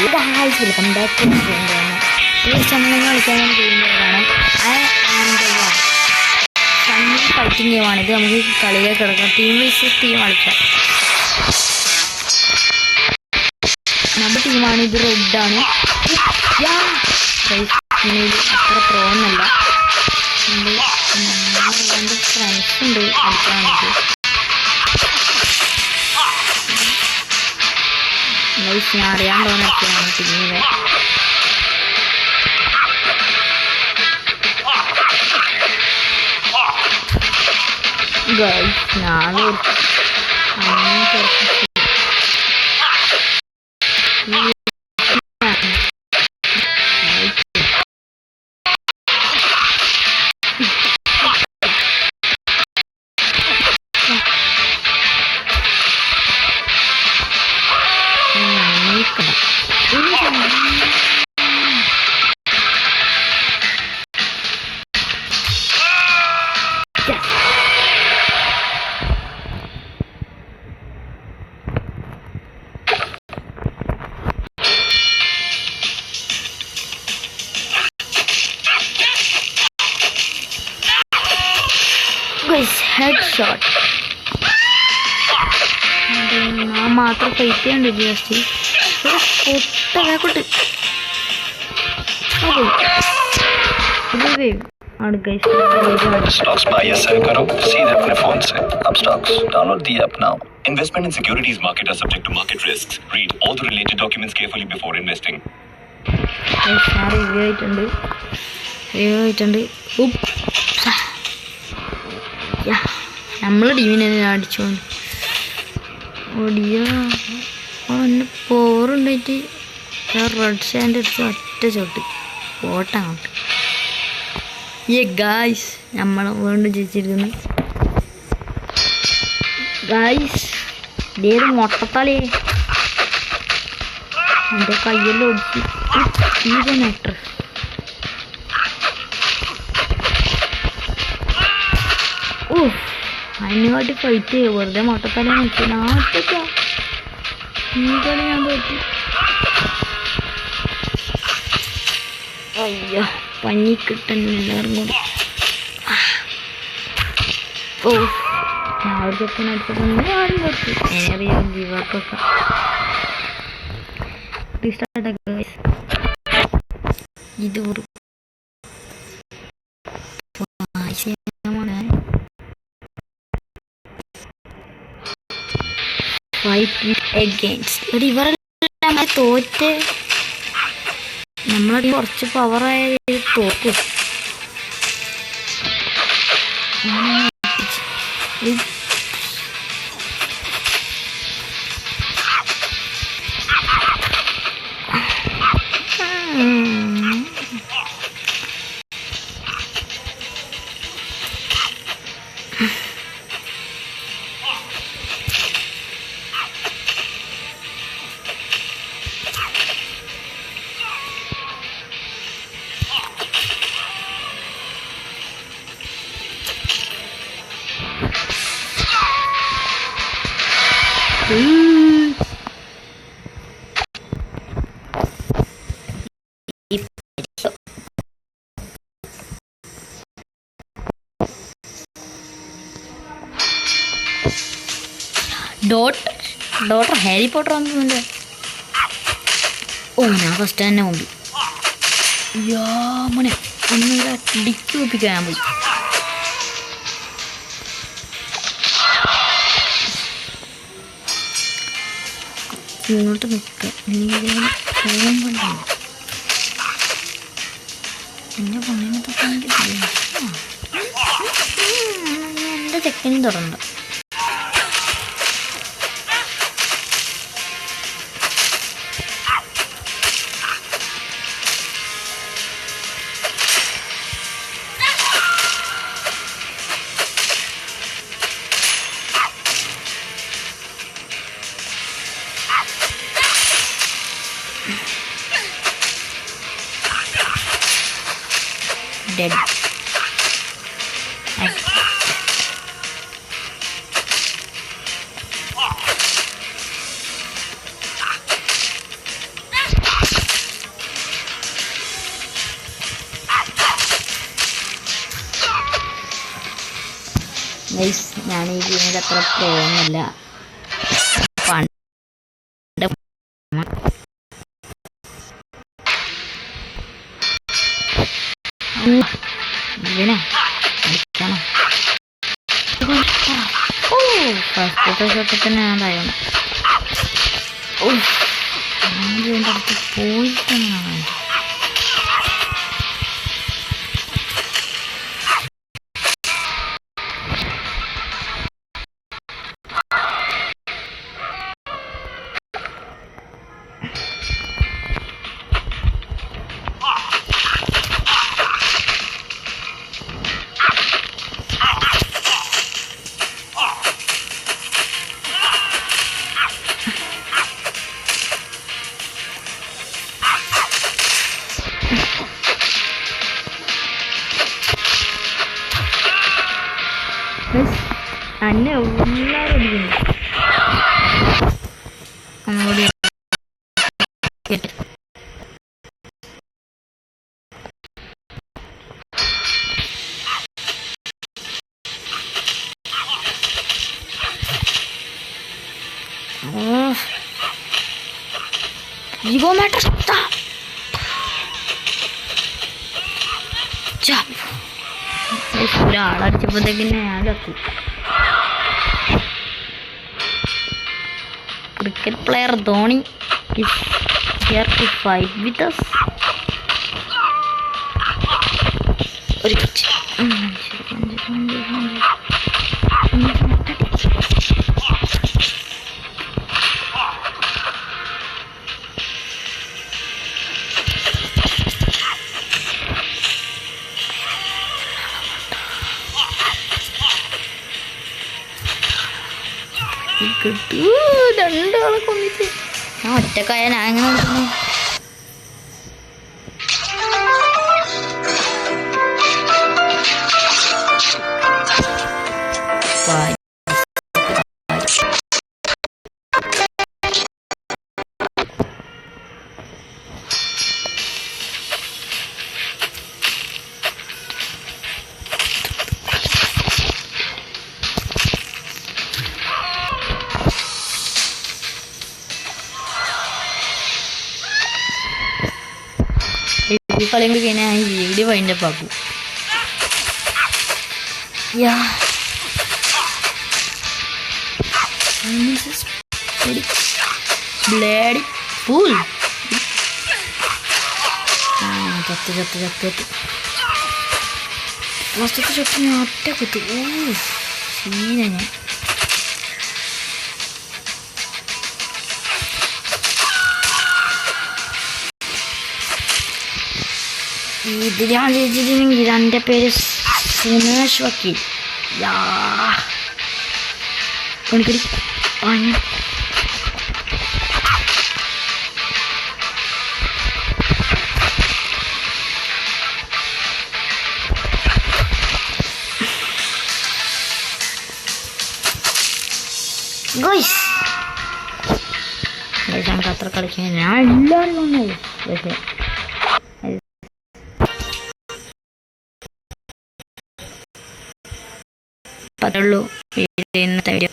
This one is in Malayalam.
വെൽക്കം ബാക്ക് ടു ഈ ചമ്മൽ കളിക്കാൻ ചെയ്യുന്നതാണ് ഫണ്ണി ഫൈറ്റിംഗ് ഗെയിമാണിത്. നമുക്ക് കളിയിലേക്ക് കിടക്കാം. ടീം വൈസ് ടീം കളിക്കാം. നമ്മുടെ ടീമാണ്. ഇത് റെഡാണ്. അത്ര പ്രോ ഒന്നല്ല. എൻ്റെ ഫ്രണ്ട്സ് ഉണ്ട് കളിക്കാൻ വേണ്ടിയിട്ട്. ഞാൻ അറിയാൻ തോന്നിയൊക്കെയാണ് ടീമിലെ. ഞാൻ headshot. ഞാൻ മാത്രം ഫൈറ്റ് ചെയ്യണ്ട ജസ്റ്റ് കൊട്ട് स्टॉक्स बाय या सेल करो सीधे अपने फोन से. अब stocks download the app now. Investment in securities market are subject to market risks. Read all the related documents carefully before investing. നമ്മളെ ടീമിനെ അടിച്ചോണ്ട് ഓടിയ പോറുണ്ടായിട്ട് റെഡ് ഷാൻഡ് അടിച്ച് ഒറ്റ ചോട്ട് പോട്ടങ്ങോട്ട്. ഗായ്സ് നമ്മളെ വീണ്ടും ജയിച്ചിരിക്കുന്നു. ഗായ്സ് ഇതേത് മൊട്ടത്തലേ എൻ്റെ കയ്യെല്ലാം ഒടിച്ച് ഇത് നെട്ടർ. അതിനെക്കാട്ടി ഫൈറ്റ് ചെയ്യുക വെറുതെ മൊട്ടത്തല നോക്കി നാട്ടൊക്കെ ഈ കളി ഞാൻ തോറ്റി. അയ്യോ പഞ്ഞി കിട്ടുന്നു എല്ലാവരും കൂടി. ഞാൻ ഒരു ചെക്കൻ അടിച്ചപ്പോൾ ആരും പറ്റി അറിയാം ജീവാക്കൊക്കെ ഇത് ഒരു ഇവരെല്ലാം തോറ്റ് നമ്മളെ കുറച്ച് പവറായ തോക്കും. ഡോട്ടർ ഹാരി പോട്ടർ വന്നിട്ടുണ്ട്. ഞാൻ ഫസ്റ്റ് തന്നെ ഉണ്ട്. മോനെ ഒന്നൊരു അടിക്ക് ഒപ്പിക്കാൻ പോയി. ഇങ്ങോട്ട് നിൽക്കുക എൻ്റെ പണിനൊക്കെ എൻ്റെ ചെക്കനും തുറണ്ട. Dead. ഗൈസ് ഞാൻ ഈ ഗെയിമിൽ അത്ര പ്രോന്നല്ല. പണ്ട് ഇവനാ അടിക്കണം. ഓ ഫസ്റ്റത്തെ ഷോട്ടിൽ തന്നെ ഞാൻ താഴണം. ഓ ഇതിൻ്റെ അടുത്ത് പോയിട്ടാണ്. അന്നെ എല്ലാവരും അടിക്കുന്നു. അങ്ങോട്ട് Digo, mata está. Jump. ഒരാളടിച്ചപ്പോഴത്തേക്ക് ഞാൻ കത്തി. Cricket player Dhoni is here to fight with us. ഒരു കിട്ടൂ. രണ്ടാളെ കൊന്നിട്ട് ഞാൻ ഒറ്റക്കായ ഞാൻ എങ്ങനെ കൊടുക്കുന്നു? ഈ കളിയും കഴിഞ്ഞാൽ ഞാൻ വീഡിയോ വൈൻഡപ്പ് ആക്കും. ബ്ലേഡി ഫുൾ ചത്ത് ചത്ത് ചത്ത് ചത്ത് ഫസ്റ്റത്തെ ഷോട്ട് ഞാൻ ഒറ്റ കുത്തു. ഓ സീന ഞാൻ ഇത് ഞാൻ ജയിച്ചിട്ടുണ്ടെങ്കിൽ എൻ്റെ പേര് സുമേഷ് വക്കീൽ. പണിക്കടി വാങ്ങി നമുക്ക് അത്ര കളിക്കാൻ ഞാൻ എല്ലാവരും വന്നത്. പക്ഷേ പറ്റുള്ളൂ ഇന്നത്തെ വീഡിയോ.